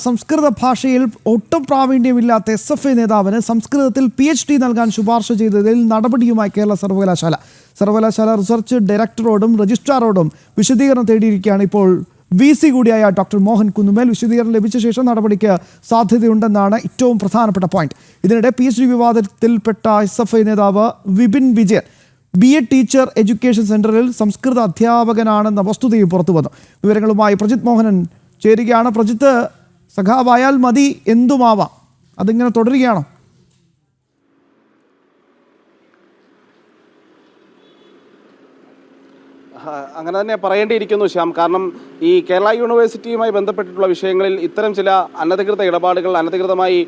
സംസ്കൃത ഭാഷയിൽ ഒട്ടും പ്രാവീണ്യമില്ലാത്ത SFI നേതാവിന് സംസ്കൃതത്തിൽ PhD നൽകാൻ ശുപാർശ ചെയ്തതിൽ നടപടിയുമായി കേരള സർവകലാശാല റിസർച്ച് ഡയറക്ടറോടും രജിസ്ട്രാറോടും വിശദീകരണം തേടിയിരിക്കുകയാണ്. ഇപ്പോൾ VC കൂടിയായ ഡോക്ടർ മോഹൻ കുന്നുമേൽ വിശദീകരണം ലഭിച്ച ശേഷം നടപടിക്ക് സാധ്യതയുണ്ടെന്നാണ് ഏറ്റവും പ്രധാനപ്പെട്ട പോയിന്റ്. ഇതിനിടെ PhD വിവാദത്തിൽപ്പെട്ട SFI നേതാവ് Vipin Vijayan BEd teacher education സെന്ററിൽ സംസ്കൃത അധ്യാപകനാണെന്ന വസ്തുതയും പുറത്തു വന്നു. വിവരങ്ങളുമായി പ്രജിത് മോഹനൻ ചേരുകയാണ്. പ്രജിത്ത്, സഖാവായാൽ മതി എന്തുമാവാം, അതിങ്ങനെ തുടരുകയാണോ? അങ്ങനെ തന്നെ പറയേണ്ടിയിരിക്കുന്നു ശ്യാം. കാരണം ഈ കേരള യൂണിവേഴ്സിറ്റിയുമായി ബന്ധപ്പെട്ടിട്ടുള്ള വിഷയങ്ങളിൽ ഇത്തരം ചില അനധികൃത ഇടപാടുകൾ, അനധികൃതമായി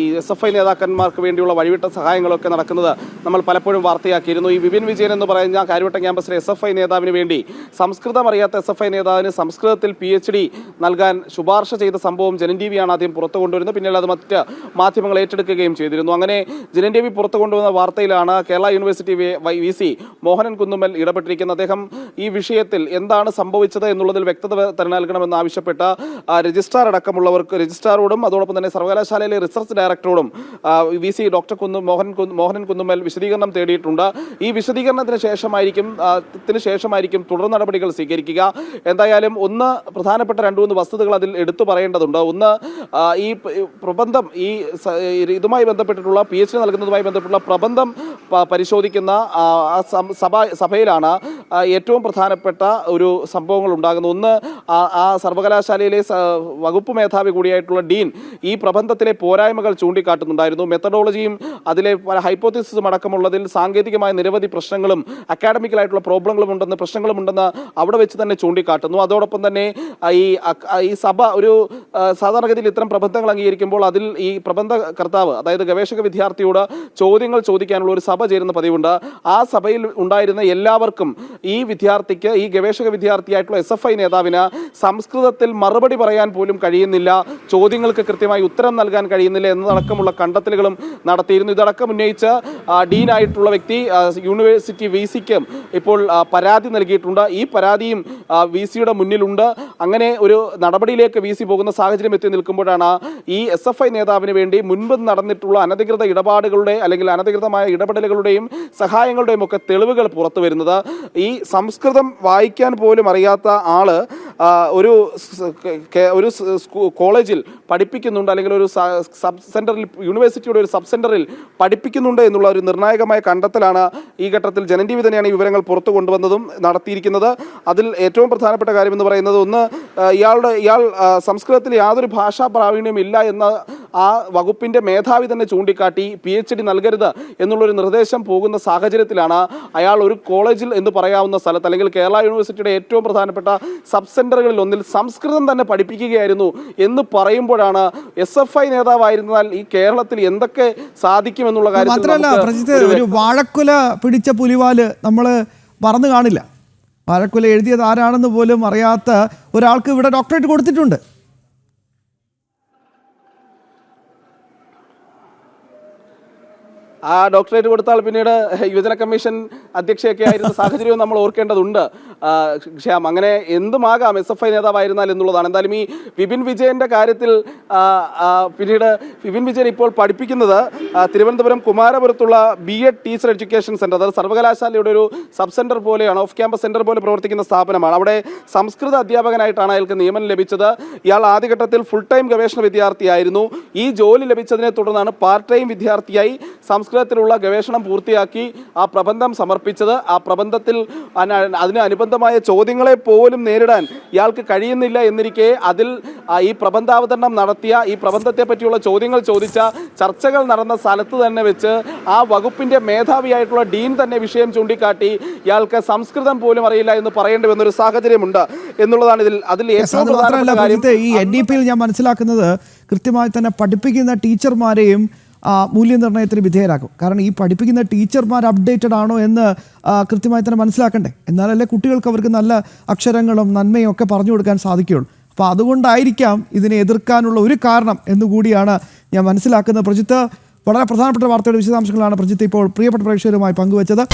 ഈ SFI നേതാക്കന്മാർക്ക് വേണ്ടിയുള്ള വഴിവിട്ട സഹായങ്ങളൊക്കെ നടക്കുന്നത് നമ്മൾ പലപ്പോഴും വാർത്തയാക്കിയിരുന്നു. ഈ വിപിൻ വിജയൻ എന്ന് പറയുന്ന കാര്യവട്ടം ക്യാമ്പസിലെ SFI നേതാവിന് വേണ്ടി സംസ്കൃതം അറിയാത്ത SFI നേതാവിന് സംസ്കൃതത്തിൽ PhD നൽകാൻ ശുപാർശ ചെയ്ത സംഭവം ജനൻ TV ആണ് ആദ്യം പുറത്തു കൊണ്ടുവരുന്നത്. പിന്നീട് അത് മറ്റ് മാധ്യമങ്ങൾ ഏറ്റെടുക്കുകയും ചെയ്തിരുന്നു. അങ്ങനെ ജനൻ TV പുറത്തു കൊണ്ടുവന്ന വാർത്തയിലാണ് കേരള യൂണിവേഴ്സിറ്റി VC മോഹനൻ കുന്നുമേൽ ഇടപെട്ടിരിക്കുന്നത്. അദ്ദേഹം ഈ വിഷയത്തിൽ എന്താണ് സംഭവിച്ചത് എന്നുള്ളതിൽ വ്യക്തത നൽകണമെന്ന് ആവശ്യപ്പെട്ട രജിസ്ട്രാറോടും അതോടൊപ്പം തന്നെ സർവകലാശാലയിലെ റിസർച്ച് ഡയറക്ടറോടും VC ഡോക്ടർ മോഹനൻ കുന്നുമേൽ വിശദീകരണം തേടിയിട്ടുണ്ട്. ഈ വിശദീകരണത്തിന് ശേഷമായിരിക്കും തുടർ നടപടികൾ സ്വീകരിക്കുക. എന്തായാലും പ്രധാനപ്പെട്ട 2-3 വസ്തുതകൾ അതിൽ എടുത്തു പറയേണ്ടതുണ്ട്. ഒന്ന്, ഈ പ്രബന്ധം ഇതുമായി ബന്ധപ്പെട്ടിട്ടുള്ള PhD നൽകുന്നതുമായി ബന്ധപ്പെട്ടുള്ള പ്രബന്ധം പരിശോധിക്കുന്ന സഭയിലാണ് ഏറ്റവും പ്രധാനപ്പെട്ട ഒരു സംഭവങ്ങൾ ഉണ്ടാകുന്നു. ഒന്ന്, ആ സർവകലാശാലയിലെ വകുപ്പ് മേധാവി കൂടിയായിട്ടുള്ള ഡീൻ ഈ പ്രബന്ധത്തിലെ പോരായ്മകൾ ചൂണ്ടിക്കാട്ടുന്നുണ്ടായിരുന്നു. മെത്തഡോളജിയും അതിലെ പല ഹൈപ്പോത്തിസിസും അടക്കമുള്ളതിൽ സാങ്കേതികമായ നിരവധി പ്രശ്നങ്ങളും അക്കാഡമിക്കലായിട്ടുള്ള പ്രശ്നങ്ങളും ഉണ്ടെന്ന് അവിടെ വെച്ച് തന്നെ ചൂണ്ടിക്കാട്ടുന്നു. അതോടൊപ്പം തന്നെ ഈ സഭ ഒരു സാധാരണഗതിയിൽ ഇത്തരം പ്രബന്ധങ്ങൾ അംഗീകരിക്കുമ്പോൾ അതിൽ ഈ പ്രബന്ധ കർത്താവ്, അതായത് ഗവേഷക വിദ്യാർത്ഥിയോട് ചോദ്യങ്ങൾ ചോദിക്കാനുള്ള ഒരു സഭ ചേരുന്ന പതിവുണ്ട്. ആ സഭയിൽ ഉണ്ടായിരുന്ന എല്ലാവർക്കും ഈ ഗവേഷക വിദ്യാർത്ഥിയായിട്ടുള്ള SFI നേതാവിന് സംസ്കൃതത്തിൽ മറുപടി പറയാൻ പോലും കഴിയുന്നില്ല, ചോദ്യങ്ങൾക്ക് കൃത്യമായി ഉത്തരം നൽകാൻ കഴിയുന്നില്ല എന്നതടക്കമുള്ള കണ്ടെത്തലുകളും നടത്തിയിരുന്നു. ഇതടക്കം ഉന്നയിച്ച് ഡീനായിട്ടുള്ള വ്യക്തി യൂണിവേഴ്സിറ്റി VCക്ക് ഇപ്പോൾ പരാതി നൽകിയിട്ടുണ്ട്. ഈ പരാതിയും VCയുടെ മുന്നിലുണ്ട്. അങ്ങനെ ഒരു നടപടിയിലേക്ക് VC പോകുന്ന സാഹചര്യം എത്തി നിൽക്കുമ്പോഴാണ് ഈ SFI നേതാവിന് വേണ്ടി മുൻപ് നടന്നിട്ടുള്ള അനധികൃത ഇടപാടുകളുടെ അല്ലെങ്കിൽ അനധികൃതമായ ഇടപെടലുകളുടെയും സഹായങ്ങളുടെയും ഒക്കെ തെളിവുകൾ പുറത്തു വരുന്നത്. ഈ സംസ്കൃതം വായിക്കാൻ പോലും അറിയാത്ത ആള് ഒരു കോളേജിൽ പഠിപ്പിക്കുന്നുണ്ട്, അല്ലെങ്കിൽ ഒരു സബ് സെന്ററിൽ, യൂണിവേഴ്സിറ്റിയുടെ ഒരു സബ് സെന്ററിൽ പഠിപ്പിക്കുന്നുണ്ട് എന്നുള്ള ഒരു നിർണായകമായ കണ്ടെത്തലാണ് ഈ ഘട്ടത്തിൽ ജനൻ TV തന്നെയാണ് ഈ വിവരങ്ങൾ പുറത്തു കൊണ്ടുവന്നതും നടത്തിയിരിക്കുന്നത്. അതിൽ ഏറ്റവും പ്രധാനപ്പെട്ട കാര്യം എന്ന് പറയുന്നത്, ഒന്ന്, ഇയാൾ സംസ്കൃതത്തിൽ യാതൊരു ഭാഷാ പ്രാവീണ്യം ഇല്ല എന്ന ആ വകുപ്പിന്റെ മേധാവി തന്നെ ചൂണ്ടിക്കാട്ടി PhD നൽകരുത് എന്നുള്ളൊരു നിർദ്ദേശം പോകുന്ന സാഹചര്യത്തിലാണ് അയാൾ ഒരു കോളേജിൽ എന്ന് പറയാവുന്ന സ്ഥലത്ത്, അല്ലെങ്കിൽ കേരള യൂണിവേഴ്സിറ്റിയുടെ ഏറ്റവും പ്രധാനപ്പെട്ട സബ് സെന്ററുകളിൽ ഒന്നിൽ സംസ്കൃതം തന്നെ പഠിപ്പിക്കുകയായിരുന്നു എന്ന് പറയുമ്പോഴാണ് SFI നേതാവായിരുന്നാൽ ഈ കേരളത്തിൽ എന്തൊക്കെ സാധിക്കുമെന്നുള്ള കാര്യം. മാത്രമല്ല, ഒരു വാഴക്കുല പിടിച്ച പുലിവാല് നമ്മൾ മറന്നു കാണില്ല. വാഴക്കുല എഴുതിയത് ആരാണെന്ന് പോലും അറിയാത്ത ഒരാൾക്ക് ഇവിടെ ഡോക്ടറേറ്റ് കൊടുത്തിട്ടുണ്ട്. ആ ഡോക്ടറേറ്റ് കൊടുത്താൽ പിന്നീട് യുവജന കമ്മീഷൻ അധ്യക്ഷയൊക്കെ ആയിരുന്ന സാഹചര്യവും നമ്മൾ ഓർക്കേണ്ടതുണ്ട് ശ്യാം. അങ്ങനെ എന്തുമാകാം SFI നേതാവായിരുന്നാൽ എന്നുള്ളതാണ്. എന്തായാലും ഈ വിപിൻ വിജയന്റെ കാര്യത്തിൽ പിന്നീട് വിപിൻ വിജയൻ ഇപ്പോൾ പഠിപ്പിക്കുന്നത് തിരുവനന്തപുരം കുമാരപുരത്തുള്ള BEd ടീച്ചർ എഡ്യൂക്കേഷൻ സെന്റർ, അതായത് സർവകലാശാലയുടെ ഒരു സബ് സെന്റർ പോലെയാണ്, ഓഫ് ക്യാമ്പസ് സെന്റർ പോലെ പ്രവർത്തിക്കുന്ന സ്ഥാപനമാണ്. അവിടെ സംസ്കൃത അധ്യാപകനായിട്ടാണ് അയാൾക്ക് നിയമനം ലഭിച്ചത്. ഇയാൾ ആദ്യഘട്ടത്തിൽ ഫുൾ ടൈം ഗവേഷണ വിദ്യാർത്ഥിയായിരുന്നു. ഈ ജോലി ലഭിച്ചതിനെ തുടർന്നാണ് പാർട്ട് ടൈം വിദ്യാർത്ഥിയായി സംസ്കൃതത്തിലുള്ള ഗവേഷണം പൂർത്തിയാക്കി ആ പ്രബന്ധം സമർപ്പിച്ചത്. ആ പ്രബന്ധത്തിൽ അതിന് അനുബന്ധമായ ചോദ്യങ്ങളെ പോലും നേരിടാൻ ഇയാൾക്ക് കഴിയുന്നില്ല എന്നിരിക്കെ അതിൽ ഈ പ്രബന്ധാവതരണം നടത്തിയ, ഈ പ്രബന്ധത്തെ പറ്റിയുള്ള ചോദ്യങ്ങൾ ചോദിച്ച, ചർച്ചകൾ നടന്ന സ്ഥലത്ത് തന്നെ വെച്ച് ആ വകുപ്പിന്റെ മേധാവിയായിട്ടുള്ള ഡീൻ തന്നെ വിഷയം ചൂണ്ടിക്കാട്ടി ഇയാൾക്ക് സംസ്കൃതം പോലും അറിയില്ല എന്ന് പറയേണ്ടി വന്നൊരു സാഹചര്യമുണ്ട് എന്നുള്ളതാണ് അതിൽ ഏറ്റവും പ്രധാനപ്പെട്ട കാര്യം. ഈ NDPയിൽ ഞാൻ മനസ്സിലാക്കുന്നത് കൃത്യമായി തന്നെ പഠിപ്പിക്കുന്ന ടീച്ചർമാരെയും മൂല്യനിർണ്ണയത്തിന് വിധേയരാക്കും. കാരണം ഈ പഠിപ്പിക്കുന്ന ടീച്ചർമാർ അപ്ഡേറ്റഡ് ആണോ എന്ന് കൃത്യമായി തന്നെ മനസ്സിലാക്കണ്ടേ, എന്നാലല്ലേ കുട്ടികൾക്ക് അവർക്ക് നല്ല അക്ഷരങ്ങളും നന്മയും ഒക്കെ പറഞ്ഞു കൊടുക്കാൻ സാധിക്കുകയുള്ളൂ. അപ്പോൾ അതുകൊണ്ടായിരിക്കാം ഇതിനെ എതിർക്കാനുള്ള ഒരു കാരണം എന്നുകൂടിയാണ് ഞാൻ മനസ്സിലാക്കുന്നത്. പ്രജിത്ത്, വളരെ പ്രധാനപ്പെട്ട വാർത്തയുടെ വിശദാംശങ്ങളാണ് പ്രജിത്ത് ഇപ്പോൾ പ്രിയപ്പെട്ട പ്രേക്ഷകരുമായി പങ്കുവച്ചത്.